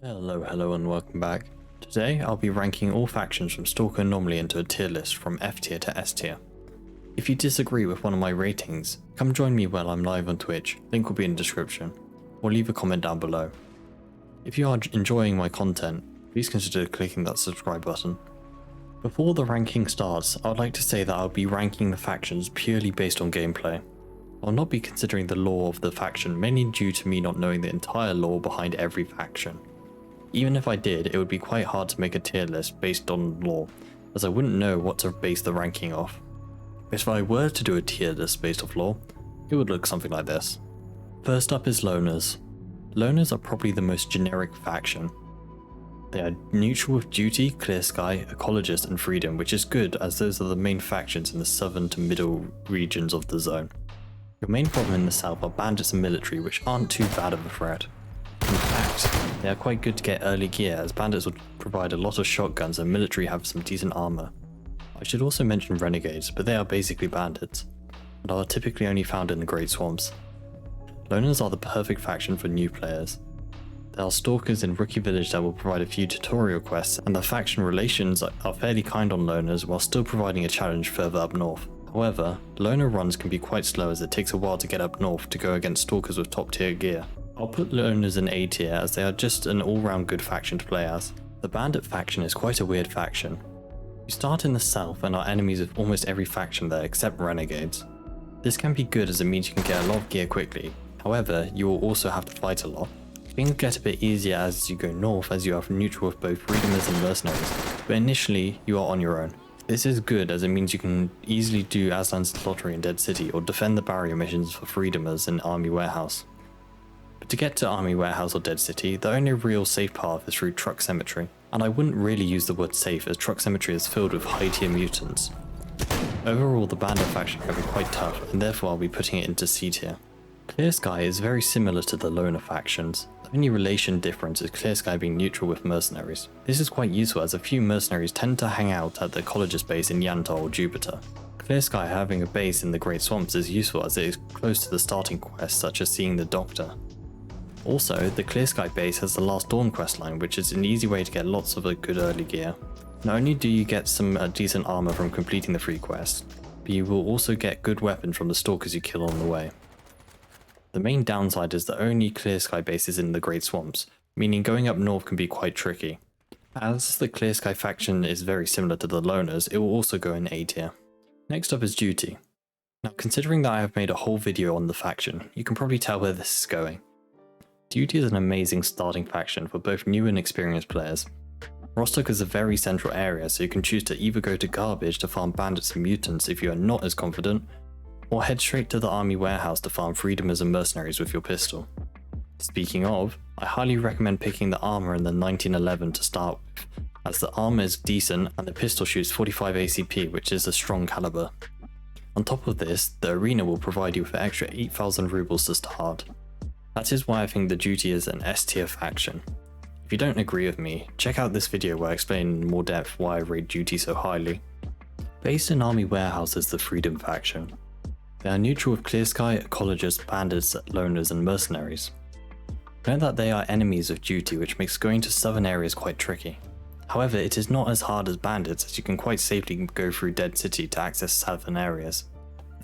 Hello and welcome back. Today I'll be ranking all factions from Stalker Anomaly into a tier list from F tier to S tier. If you disagree with one of my ratings, come join me while I'm live on Twitch, link will be in the description, or leave a comment down below. If you are enjoying my content, please consider clicking that subscribe button. Before the ranking starts, I would like to say that I'll be ranking the factions purely based on gameplay. I'll not be considering the lore of the faction, mainly due to me not knowing the entire lore behind every faction. Even if I did, it would be quite hard to make a tier list based on lore, as I wouldn't know what to base the ranking off. If I were to do a tier list based off lore, it would look something like this. First up is Loners. Loners are probably the most generic faction. They are neutral with Duty, Clear Sky, Ecologist and Freedom, which is good as those are the main factions in the southern to middle regions of the zone. Your main problem in the south are Bandits and Military, which aren't too bad of a threat. In fact, they are quite good to get early gear, as Bandits would provide a lot of shotguns and Military have some decent armor. I should also mention Renegades, but they are basically Bandits, and are typically only found in the Great Swamps. Loners are the perfect faction for new players. There are Stalkers in Rookie Village that will provide a few tutorial quests, and the faction relations are fairly kind on Loners while still providing a challenge further up north. However, Loner runs can be quite slow as it takes a while to get up north to go against Stalkers with top tier gear. I'll put Loners in A tier as they are just an all-round good faction to play as. The Bandit faction is quite a weird faction. You start in the south and are enemies of almost every faction there except Renegades. This can be good as it means you can get a lot of gear quickly, however you will also have to fight a lot. Things get a bit easier as you go north as you are neutral with both Freedomers and Mercenaries, but initially you are on your own. This is good as it means you can easily do Aslan's Lottery in Dead City or defend the barrier missions for Freedomers in Army Warehouse. But to get to Army Warehouse or Dead City, the only real safe path is through Truck Cemetery, and I wouldn't really use the word safe as Truck Cemetery is filled with high tier mutants. Overall, the Bandit faction can be quite tough, and therefore I'll be putting it into C tier. Clear Sky is very similar to the Loner factions. The only relation difference is Clear Sky being neutral with Mercenaries. This is quite useful as a few Mercenaries tend to hang out at the Ecologist base in Yanta or Jupiter. Clear Sky having a base in the Great Swamps is useful as it is close to the starting quests such as seeing the Doctor. Also, the Clear Sky base has the Last Dawn questline, which is an easy way to get lots of good early gear. Not only do you get some decent armor from completing the free quest, but you will also get good weapons from the Stalkers you kill on the way. The main downside is the only Clear Sky base is in the Great Swamps, meaning going up north can be quite tricky. As the Clear Sky faction is very similar to the Loners, it will also go in A tier. Next up is Duty. Now considering that I have made a whole video on the faction, you can probably tell where this is going. Duty is an amazing starting faction for both new and experienced players. Rostock is a very central area, so you can choose to either go to Garbage to farm Bandits and Mutants if you are not as confident, or head straight to the Army Warehouse to farm Freedomers and Mercenaries with your pistol. Speaking of, I highly recommend picking the armor in the 1911 to start with, as the armor is decent and the pistol shoots 45 ACP, which is a strong caliber. On top of this, the arena will provide you with an extra 8,000 rubles to start. That is why I think the Duty is an S tier faction. If you don't agree with me, check out this video where I explain in more depth why I rate Duty so highly. Based in Army Warehouse is the Freedom faction. They are neutral with Clear Sky, Ecologists, Bandits, Loners and Mercenaries. Note that they are enemies of Duty, which makes going to southern areas quite tricky. However, it is not as hard as Bandits as you can quite safely go through Dead City to access southern areas.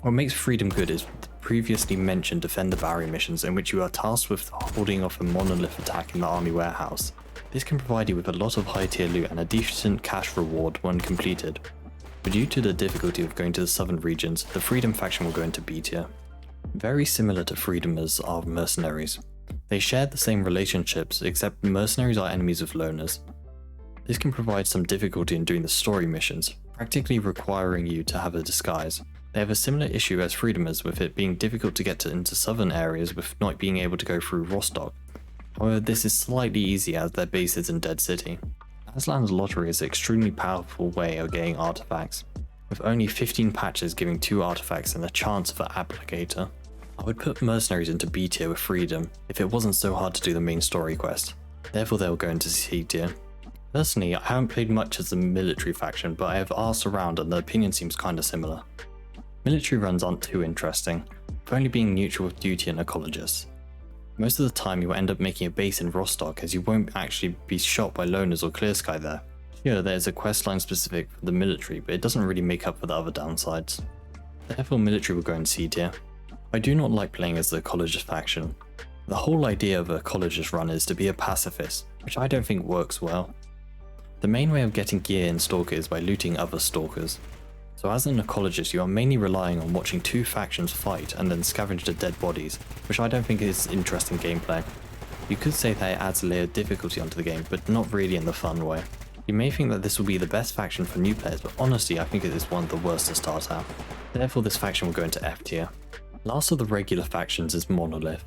What makes Freedom good is the previously mentioned Defend the Barrier missions in which you are tasked with holding off a Monolith attack in the Army Warehouse. This can provide you with a lot of high tier loot and a decent cash reward when completed. But due to the difficulty of going to the southern regions, the Freedom faction will go into B tier. Very similar to Freedomers are Mercenaries. They share the same relationships, except Mercenaries are enemies of Loners. This can provide some difficulty in doing the story missions, practically requiring you to have a disguise. They have a similar issue as Freedomers, with it being difficult to get into southern areas with not being able to go through Rostock. However, this is slightly easier as their base is in Dead City. Aslan's Lottery is an extremely powerful way of getting artifacts, with only 15 patches giving 2 artifacts and a chance for Applicator. I would put Mercenaries into B tier with Freedom if it wasn't so hard to do the main story quest, therefore they'll go into C tier. Personally, I haven't played much as the Military faction, but I have asked around and the opinion seems kinda similar. Military runs aren't too interesting, with only being neutral with Duty and Ecologists. Most of the time you'll end up making a base in Rostock as you won't actually be shot by loners or clear sky there. Here there's a questline specific for the military, but it doesn't really make up for the other downsides. Therefore military will go in C tier. I do not like playing as the Ecologist faction. The whole idea of a Ecologist run is to be a pacifist, which I don't think works well. The main way of getting gear in Stalker is by looting other Stalkers. So as an Ecologist you are mainly relying on watching two factions fight and then scavenge the dead bodies, which I don't think is interesting gameplay. You could say that it adds a layer of difficulty onto the game, but not really in the fun way. You may think that this will be the best faction for new players, but honestly I think it is one of the worst to start out. Therefore this faction will go into F tier. Last of the regular factions is Monolith.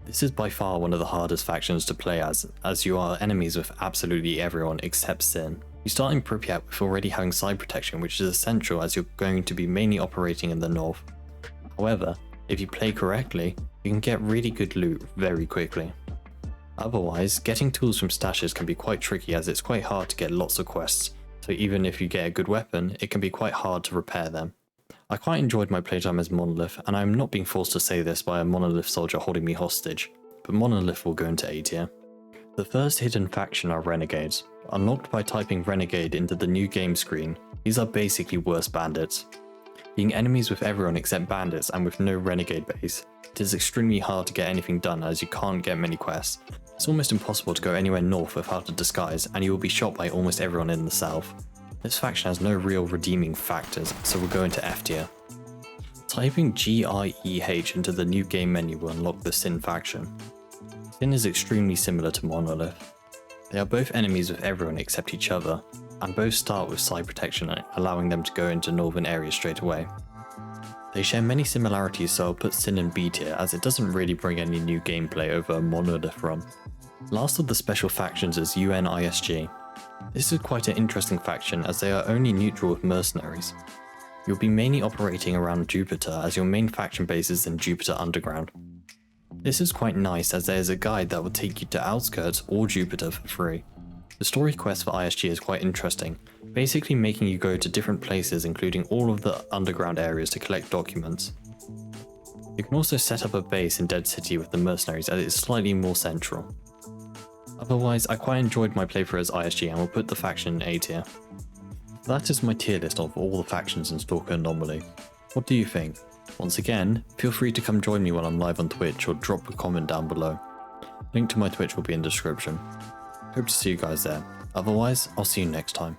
This is by far one of the hardest factions to play as you are enemies with absolutely everyone except Sin. You start in Pripyat with already having side protection, which is essential as you're going to be mainly operating in the north. However, if you play correctly, you can get really good loot very quickly. Otherwise, getting tools from stashes can be quite tricky as it's quite hard to get lots of quests, so even if you get a good weapon, it can be quite hard to repair them. I quite enjoyed my playtime as Monolith, and I am not being forced to say this by a Monolith soldier holding me hostage, but Monolith will go into A tier. The first hidden faction are Renegades. Unlocked by typing Renegade into the new game screen, these are basically worse bandits. Being enemies with everyone except bandits and with no Renegade base, it is extremely hard to get anything done as you can't get many quests. It's almost impossible to go anywhere north without a disguise, and you will be shot by almost everyone in the south. This faction has no real redeeming factors, so we'll go into F tier. Typing GIEH into the new game menu will unlock the Sin faction. Sin is extremely similar to Monolith. They are both enemies with everyone except each other, and both start with side protection, allowing them to go into northern areas straight away. They share many similarities, so I'll put Sin in B tier as it doesn't really bring any new gameplay over a Monolith run. Last of the special factions is UNISG. This is quite an interesting faction as they are only neutral with mercenaries. You'll be mainly operating around Jupiter as your main faction base is in Jupiter Underground. This is quite nice as there is a guide that will take you to Outskirts or Jupiter for free. The story quest for ISG is quite interesting, basically making you go to different places including all of the underground areas to collect documents. You can also set up a base in Dead City with the mercenaries as it is slightly more central. Otherwise, I quite enjoyed my playthrough as ISG and will put the faction in A tier. That is my tier list of all the factions in Stalker Anomaly. What do you think? Once again, feel free to come join me when I'm live on Twitch or drop a comment down below. Link to my Twitch will be in the description. Hope to see you guys there. Otherwise, I'll see you next time.